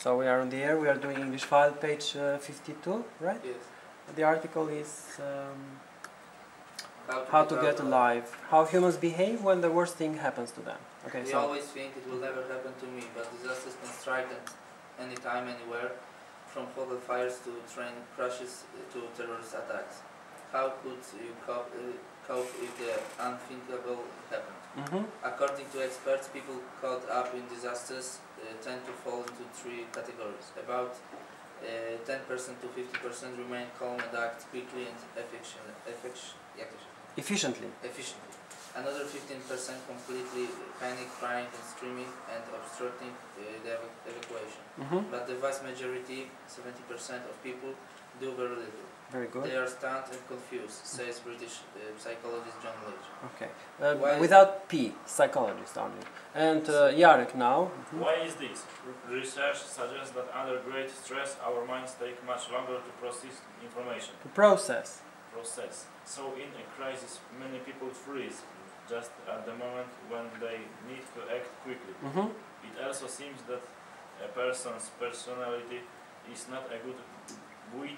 So we are on the air, we are doing English file, page 52, right? Yes. The article is how to get alive. How humans behave when the worst thing happens to them. Okay, we always think it will never happen to me, but disasters can strike at any time, anywhere, from hotel fires to train crashes to terrorist attacks. How could you cope if the unthinkable happened? According to experts, people caught up in disasters tend to fall into three categories. About 10% to 50% remain calm and act quickly and efficiently. Another 15% completely panic, crying and screaming and obstructing the evacuation. But the vast majority, 70% of people, do very little. Very good. They are stunned and confused, says British psychologist John Lodge. Okay. Without P, psychologist only. And Jarek now. Why is this? Research suggests that under great stress our minds take much longer to process information. To process. So in a crisis many people freeze just at the moment when they need to act quickly. It also seems that a person's personality is not a good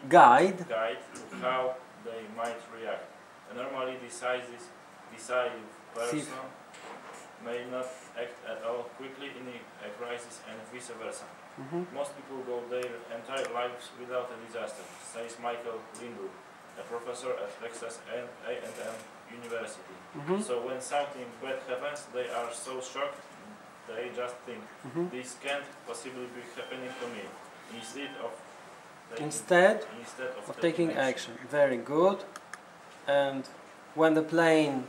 guide to how they might react. A normally decisive person may not act at all quickly in a crisis and vice versa. Most people go their entire lives without a disaster, says Michael Lindell, a professor at Texas A&M University. So when something bad happens, they are so shocked, they just think, this can't possibly be happening to me, instead of taking action. Very good. And when the plane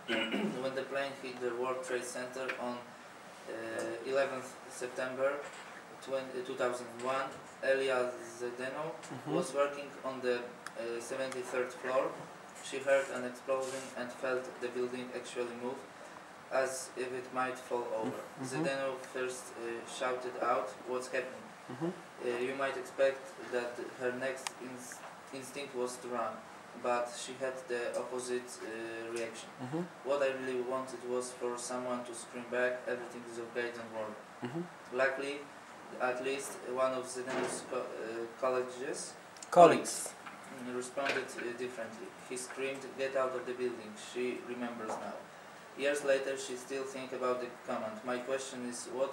when the plane hit the World Trade Center on 11th September 2001, Elia Zdeno was working on the 73rd floor. She heard an explosion and felt the building actually move, as if it might fall over. Zdeno first shouted out, "What's happening?" You might expect that her next instinct was to run, but she had the opposite reaction. What I really wanted was for someone to scream back, "Everything is okay, don't worry." Luckily, at least one of Zdeno's colleagues responded differently. He screamed, "Get out of the building," she remembers now. Years later, she still thinks about the command. My question is, what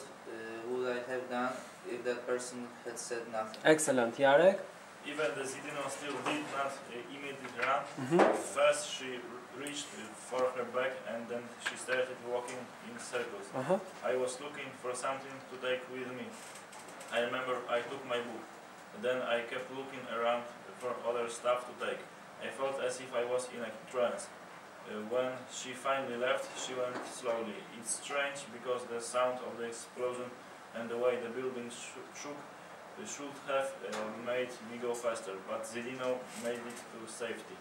would I have done if that person had said nothing? Excellent. Jarek? Even the Zdeno still did not immediately run. First she reached for her bag and then she started walking in circles. I was looking for something to take with me. I remember I took my book. Then I kept looking around for other stuff to take. I felt as if I was in a trance. When she finally left, she went slowly. It's strange because the sound of the explosion and the way the building shook should have made me go faster, but Zdeno made it to safety.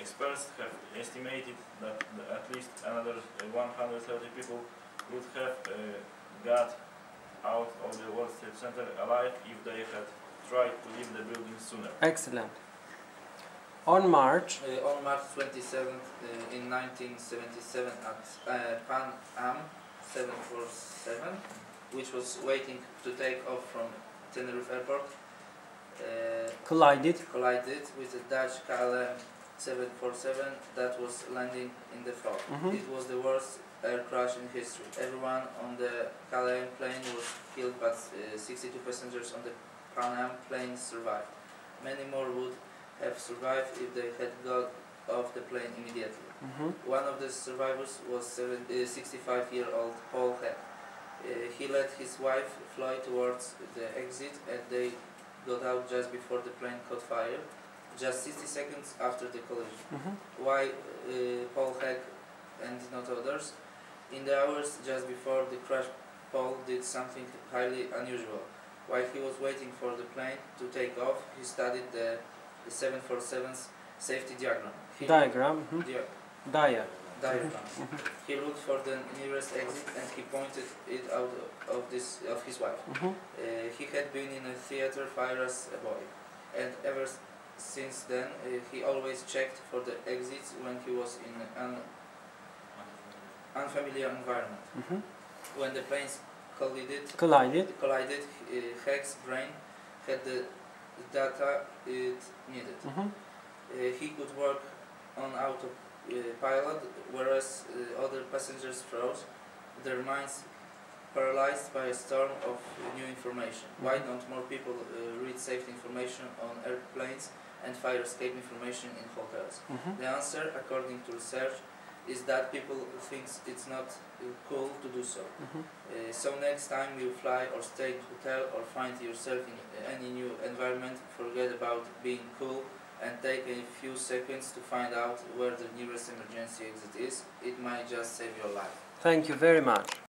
Experts have estimated that at least another 130 people would have got out of the World Trade Center alive if they had tried to leave the building sooner. Excellent. On March 27th in 1977 at Pan Am 747, which was waiting to take off from Tenerife Airport, collided with a Dutch KLM 747 that was landing in the fog. It was the worst air crash in history. Everyone on the KLM plane was killed, but 62 passengers on the Pan Am plane survived. Many more would have survived if they had got off the plane immediately. One of the survivors was 65-year-old Paul Heck. He let his wife fly towards the exit and they got out just before the plane caught fire, just 60 seconds after the collision. Why Paul Heck and not others? In the hours just before the crash, Paul did something highly unusual. While he was waiting for the plane to take off, he studied the 747's safety diagram. He looked for the nearest exit and he pointed it out of his wife. He had been in a theater fire as a boy, and ever since then he always checked for the exits when he was in an unfamiliar environment. When the plane collided. Hack's brain had the data it needed. He could work on autopilot, whereas other passengers froze, their minds paralyzed by a storm of new information. Why don't more people read safety information on airplanes and fire escape information in hotels? The answer, according to research, is that people think it's not cool to do so. So next time you fly or stay in a hotel or find yourself in any new environment, forget about being cool and take a few seconds to find out where the nearest emergency exit is. It might just save your life. Thank you very much.